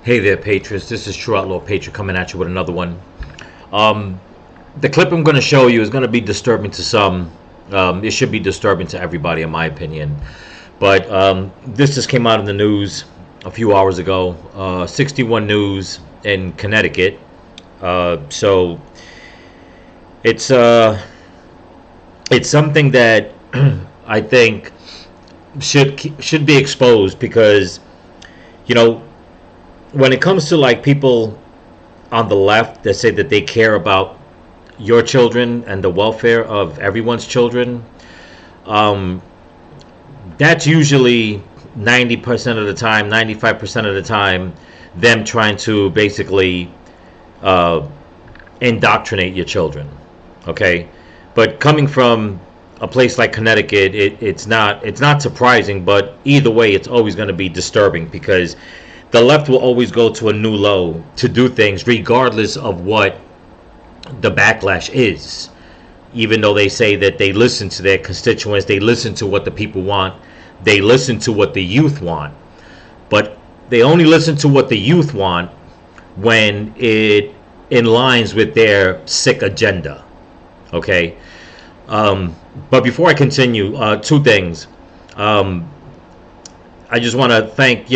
Hey there, Patriots. This is True Outlaw Patriot coming at you with another one. Um, the clip I'm going to show you is going to be disturbing to some. It should be disturbing to everybody, in my opinion. But this just came out in the news a few hours ago. 61 News in Connecticut. So it's something that I think should be exposed because you know when it comes to like people on the left that say that they care about your children and the welfare of everyone's children, um, that's usually 90% of the time, 95% of the time, them trying to basically uh, indoctrinate your children. Okay, but coming from a place like Connecticut, it's not surprising, but either way, it's always going to be disturbing because the left will always go to a new low to do things regardless of what the backlash is. Even though they say that they listen to their constituents, they listen to what the people want, they listen to what the youth want, but they only listen to what the youth want when it in lines with their sick agenda. Okay. But before I continue, two things. Um, I just want to thank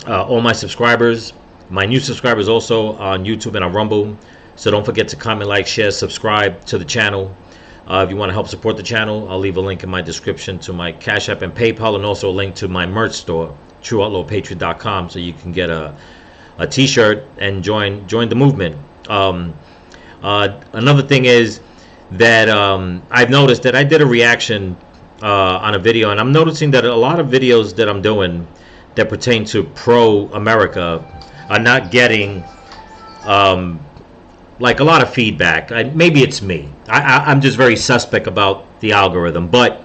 all my subscribers, my new subscribers also on YouTube and on Rumble. So don't forget to comment, like, share, subscribe to the channel. If you want to help support the channel, I'll leave a link in my description to my Cash App and PayPal, and also a link to my merch store, TrueOutlawPatriot.com, so you can get a T-shirt and join the movement. Another thing is that I've noticed that I did a reaction on a video, and I'm noticing that a lot of videos that I'm doing that pertain to pro-America are not getting like a lot of feedback. Maybe it's me. I'm just very suspect about the algorithm. But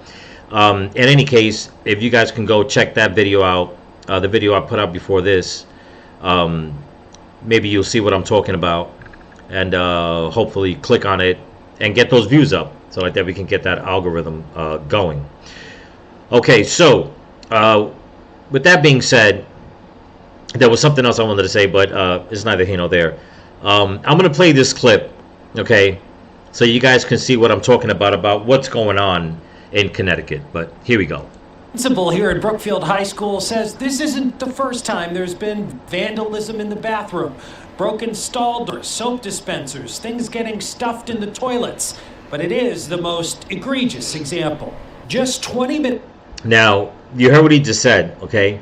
in any case, if you guys can go check that video out, the video I put out before this, maybe you'll see what I'm talking about, and hopefully click on it and get those views up so like that we can get that algorithm going. Okay, so with that being said, there was something else I wanted to say, but it's neither here nor there. I'm going to play this clip, okay, so you guys can see what I'm talking about what's going on in Connecticut. But here we go. Principal here at Brookfield High School says this isn't the first time there's been vandalism in the bathroom. Broken stall doors, soap dispensers, things getting stuffed in the toilets. But it is the most egregious example. Just 20 minutes. Now, you heard what he just said, okay?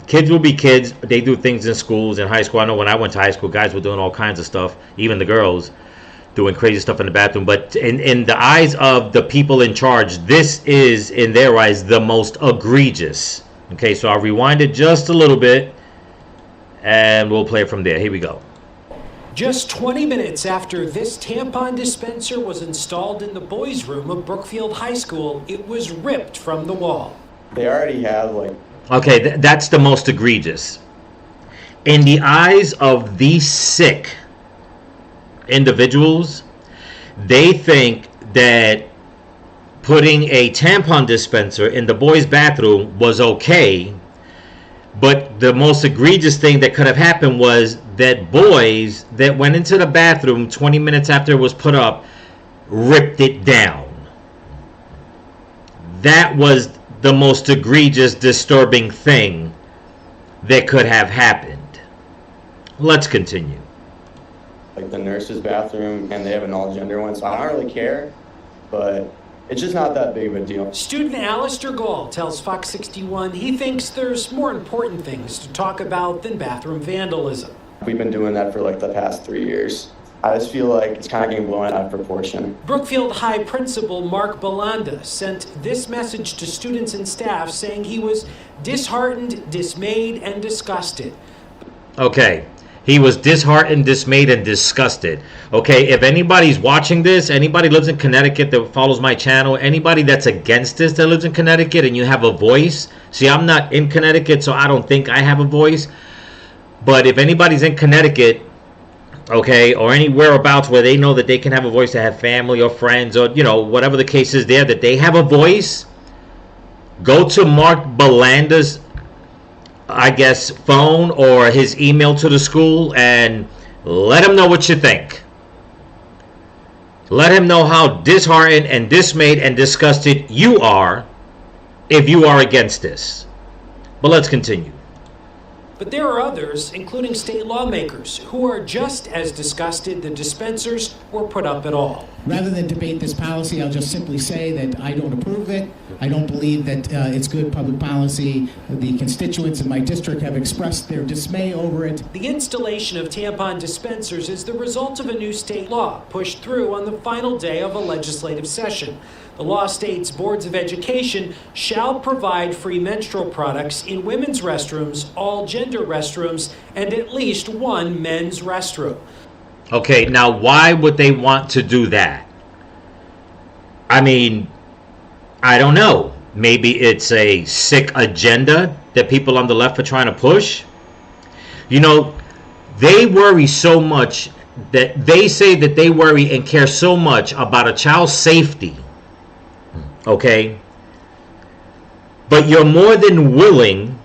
Kids will be kids. They do things in schools, in high school. I know when I went to high school, guys were doing all kinds of stuff, even the girls doing crazy stuff in the bathroom. But in the eyes of the people in charge, this is, in their eyes, the most egregious. Okay, so I'll rewind it just a little bit, and we'll play it from there. Here we go. Just 20 minutes after this tampon dispenser was installed in the boys' room of Brookfield High School, it was ripped from the wall. They already have Okay, that's the most egregious. In the eyes of these sick individuals, they think that putting a tampon dispenser in the boys' bathroom was okay, but the most egregious thing that could have happened was that boys that went into the bathroom 20 minutes after it was put up ripped it down. That was the most egregious, disturbing thing that could have happened. Let's continue. like the nurse's bathroom, and they have an all-gender one, so I don't really care, but it's just not that big of a deal. Student Alistair Gall tells Fox 61 he thinks there's more important things to talk about than bathroom vandalism. We've been doing that for like the past 3 years. I just feel like it's kind of getting blown out of proportion. Brookfield High Principal Mark Belanda sent this message to students and staff saying he was disheartened, dismayed, and disgusted. Okay. He was disheartened, dismayed, and disgusted. Okay, if anybody's watching this, anybody lives in Connecticut that follows my channel, anybody that's against this that lives in Connecticut and you have a voice. See, I'm not in Connecticut, so I don't think I have a voice. But if anybody's in Connecticut, okay, or anywhere abouts where they know that they can have a voice, to have family or friends or, you know, whatever the case is there, that they have a voice, go to Mark Belanda's I guess, phone or his email to the school and let him know what you think. Let him know how disheartened and dismayed and disgusted you are if you are against this. But let's continue. But there are others, including state lawmakers, who are just as disgusted the dispensers were put up at all. Rather than debate this policy, I'll just simply say that I don't approve of it. I don't believe that it's good public policy. The constituents in my district have expressed their dismay over it. The installation of tampon dispensers is the result of a new state law pushed through on the final day of a legislative session. The law states boards of education shall provide free menstrual products in women's restrooms, all gender restrooms, and at least one men's restroom. Okay, now why would they want to do that? I mean, I don't know. Maybe it's a sick agenda that people on the left are trying to push. You know, they worry so much that they say that they worry and care so much about a child's safety. Okay? But you're more than willing,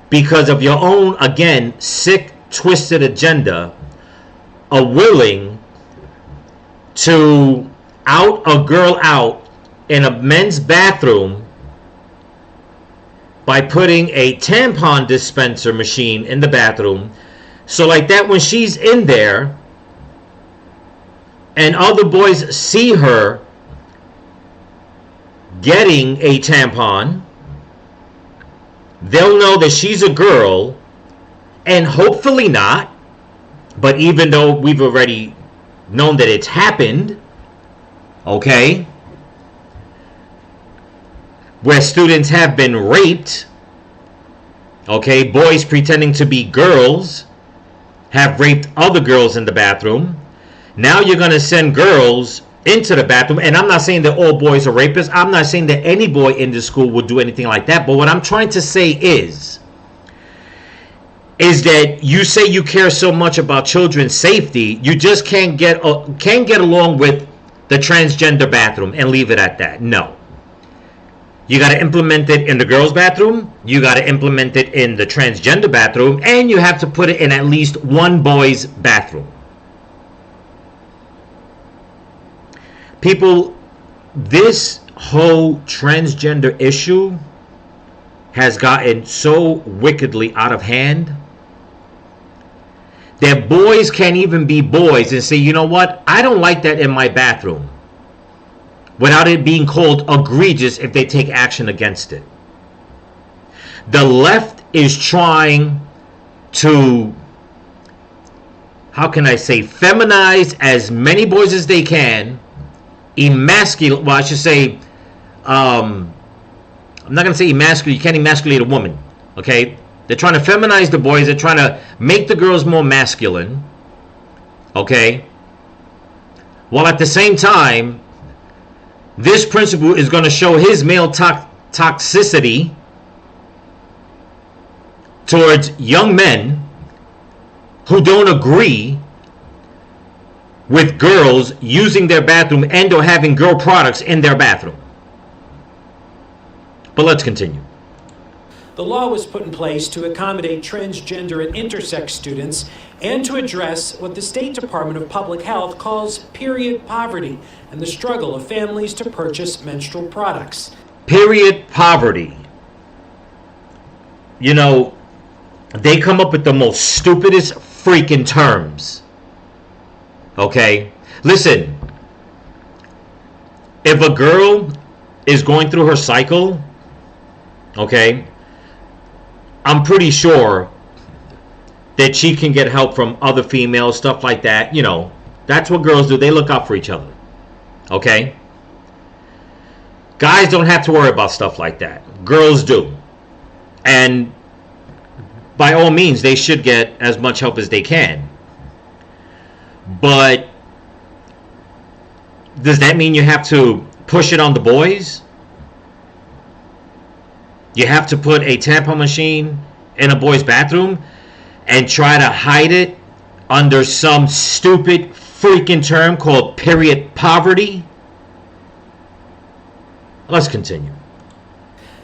because of your own, again, sick, twisted agenda, are willing to out a girl out in a men's bathroom by putting a tampon dispenser machine in the bathroom. So like that, when she's in there and other boys see her getting a tampon, they'll know that she's a girl, and hopefully not. But even though we've already known that it's happened, okay, where students have been raped, okay, boys pretending to be girls have raped other girls in the bathroom. Now you're going to send girls into the bathroom, and I'm not saying that all boys are rapists. I'm not saying that any boy in the school would do anything like that. But what I'm trying to say is that you say you care so much about children's safety, you just can't get along with the transgender bathroom and leave it at that. No. You got to implement it in the girls' bathroom, you got to implement it in the transgender bathroom, and you have to put it in at least one boy's bathroom. People, this whole transgender issue has gotten so wickedly out of hand that boys can't even be boys and say, you know what, I don't like that in my bathroom, without it being called egregious if they take action against it. The left is trying to, how can I say, feminize as many boys as they can, emasculate, well, I should say, I'm not going to say emasculate, you can't emasculate a woman, okay? They're trying to feminize the boys, they're trying to make the girls more masculine, okay? While at the same time, this principal is going to show his male toxicity towards young men who don't agree with girls using their bathroom and or having girl products in their bathroom. But let's continue. The law was put in place to accommodate transgender and intersex students and to address what the State Department of Public Health calls period poverty and the struggle of families to purchase menstrual products. Period poverty. You know, they come up with the most stupidest freaking terms. Okay? Listen, if a girl is going through her cycle, okay, I'm pretty sure that she can get help from other females, stuff like that. You know, that's what girls do. They look out for each other. Okay? Guys don't have to worry about stuff like that. Girls do. And by all means, they should get as much help as they can. But does that mean you have to push it on the boys? You have to put a tampon machine in a boy's bathroom and try to hide it under some stupid freaking term called period poverty? Let's continue.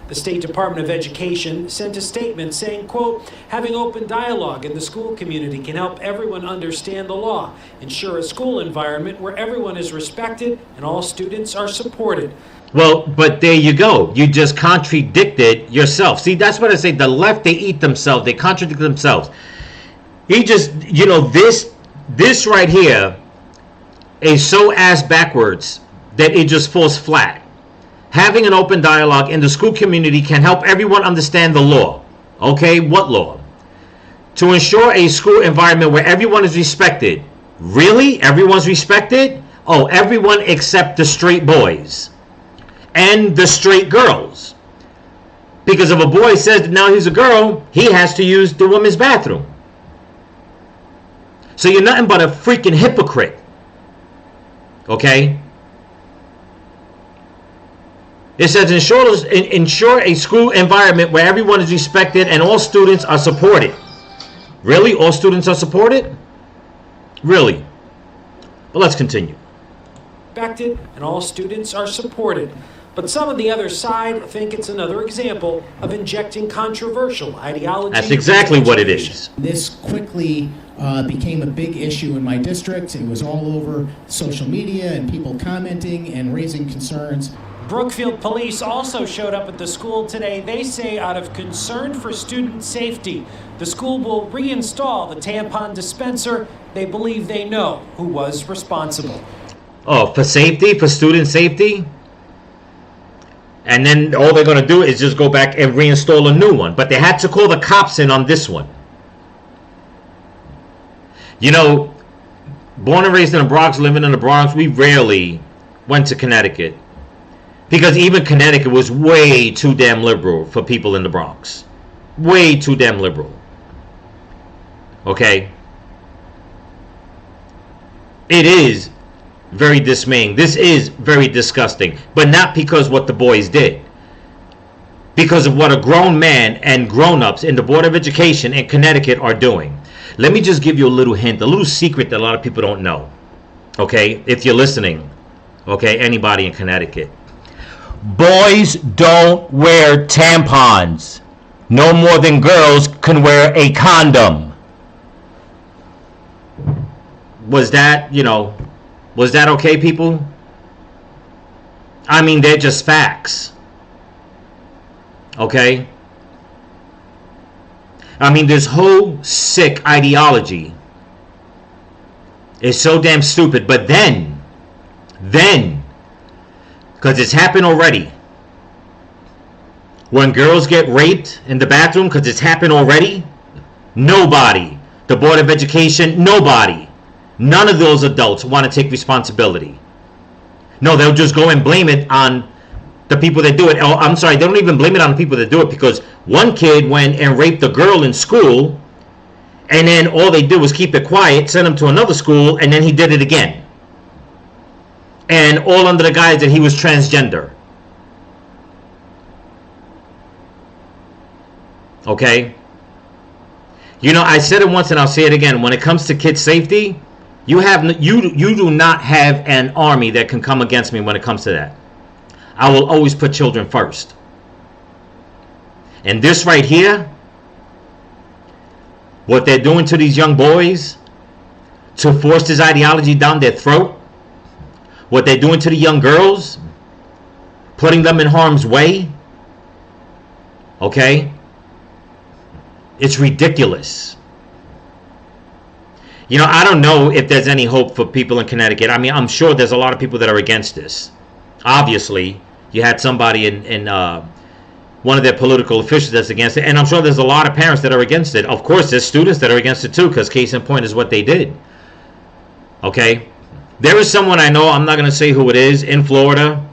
The State Department of Education sent a statement saying, quote, having open dialogue in the school community can help everyone understand the law, ensure a school environment where everyone is respected and all students are supported. Well, but there you go. You just contradicted yourself. See, that's what I say. The left, they eat themselves. They contradict themselves. He just, this right here is so ass backwards that it just falls flat. Having an open dialogue in the school community can help everyone understand the law. Okay, what law? To ensure a school environment where everyone is respected. Really? Everyone's respected? Oh, everyone except the straight boys and the straight girls. Because if a boy says that now he's a girl, he has to use the women's bathroom. So you're nothing but a freaking hypocrite. Okay? It says ensure a school environment where everyone is respected and all students are supported. Really? All students are supported? Really? Well, let's continue. Respected and all students are supported. But some on the other side think it's another example of injecting controversial ideology. That's exactly what it is. This quickly became a big issue in my district. It was all over social media and people commenting and raising concerns. Brookfield police also showed up at the school today. They say out of concern for student safety, the school will reinstall the tampon dispenser. They believe they know who was responsible. Oh, for safety? For student safety? And then all they're going to do is just go back and reinstall a new one. But they had to call the cops in on this one. Born and raised in the Bronx, living in the Bronx, we rarely went to Connecticut. Because even Connecticut was way too damn liberal for people in the Bronx. Way too damn liberal. Okay? It is very dismaying. This is very disgusting. But not because what the boys did. Because of what a grown man and grown-ups in the Board of Education in Connecticut are doing. Let me just give you a little hint, a little secret that a lot of people don't know. Okay? If you're listening. Okay? Anybody in Connecticut. Boys don't wear tampons. No more than girls can wear a condom. Was that okay, people? I mean, they're just facts. Okay? I mean, this whole sick ideology is so damn stupid. But then, because it's happened already. When girls get raped in the bathroom, because it's happened already, nobody, the Board of Education, nobody, none of those adults want to take responsibility. No, they'll just go and blame it on the people that do it. Oh, I'm sorry, they don't even blame it on the people that do it, because one kid went and raped a girl in school, and then all they did was keep it quiet, send him to another school, and then he did it again. And all under the guise that he was transgender. Okay? I said it once and I'll say it again. When it comes to kid safety, you do not have an army that can come against me when it comes to that. I will always put children first. And this right here, what they're doing to these young boys to force this ideology down their throat, what they're doing to the young girls, putting them in harm's way, okay? It's ridiculous. I don't know if there's any hope for people in Connecticut. I mean, I'm sure there's a lot of people that are against this. Obviously, you had somebody in one of their political officials that's against it, and I'm sure there's a lot of parents that are against it. Of course, there's students that are against it too, because case in point is what they did. Okay? There is someone I know, I'm not going to say who it is, in Florida,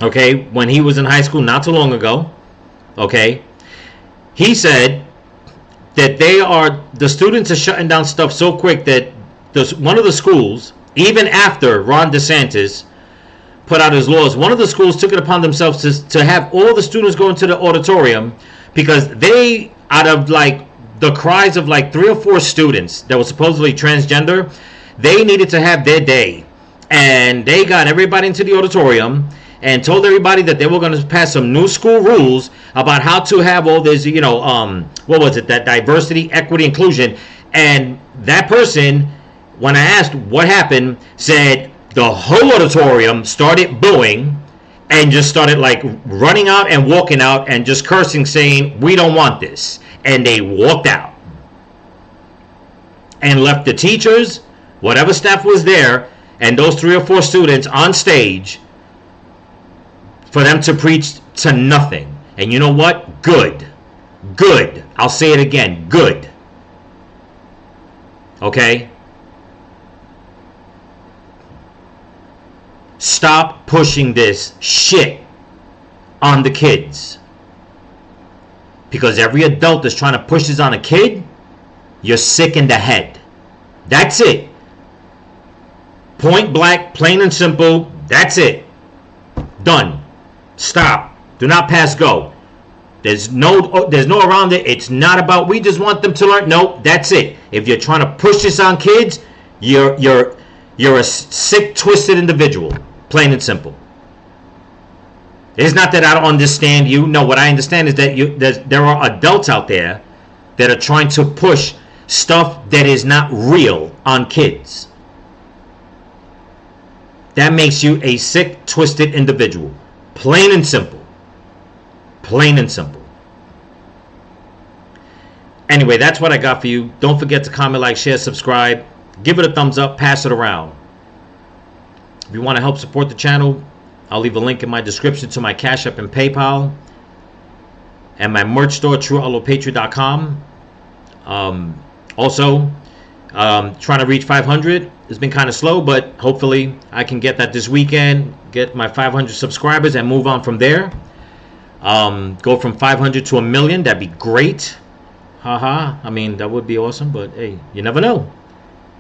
okay, when he was in high school not too long ago, okay, he said that the students are shutting down stuff so quick that one of the schools, even after Ron DeSantis put out his laws, one of the schools took it upon themselves to have all the students go into the auditorium, because they, out of the cries of 3 or 4 students that were supposedly transgender, they needed to have their day. And they got everybody into the auditorium. and told everybody that they were going to pass some new school rules about how to have all this, what was it, that diversity, equity, inclusion. And that person, when I asked what happened, said the whole auditorium started booing and just started like running out and walking out and just cursing, saying, we don't want this. And they walked out and left the teachers, whatever staff was there, and those 3 or 4 students on stage for them to preach to nothing. And you know what? Good. Good. I'll say it again. Good. Okay? Stop pushing this shit on the kids. Because every adult that's trying to push this on a kid, you're sick in the head. That's it. Point blank, plain and simple. That's it. Done. Stop. Do not pass go. There's no around it. It's not about we just want them to learn. Nope, that's it. If you're trying to push this on kids, you're a sick, twisted individual. Plain and simple. It's not that I don't understand you. No, what I understand is that there are adults out there that are trying to push stuff that is not real on kids. That makes you a sick, twisted individual. Plain and simple. Plain and simple. Anyway, that's what I got for you. Don't forget to comment, like, share, subscribe. Give it a thumbs up. Pass it around. If you want to help support the channel, I'll leave a link in my description to my Cash App and PayPal. And my merch store, trueallopatria.com. Also, trying to reach 500. It's been kind of slow, but hopefully I can get that this weekend, get my 500 subscribers and move on from there. Go from 500 to 1 million. That'd be great. Haha. I mean, that would be awesome, but hey, you never know.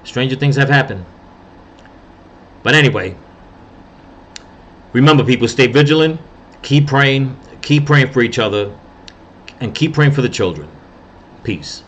Stranger things have happened. But anyway, remember, people, stay vigilant, keep praying for each other, and keep praying for the children. Peace.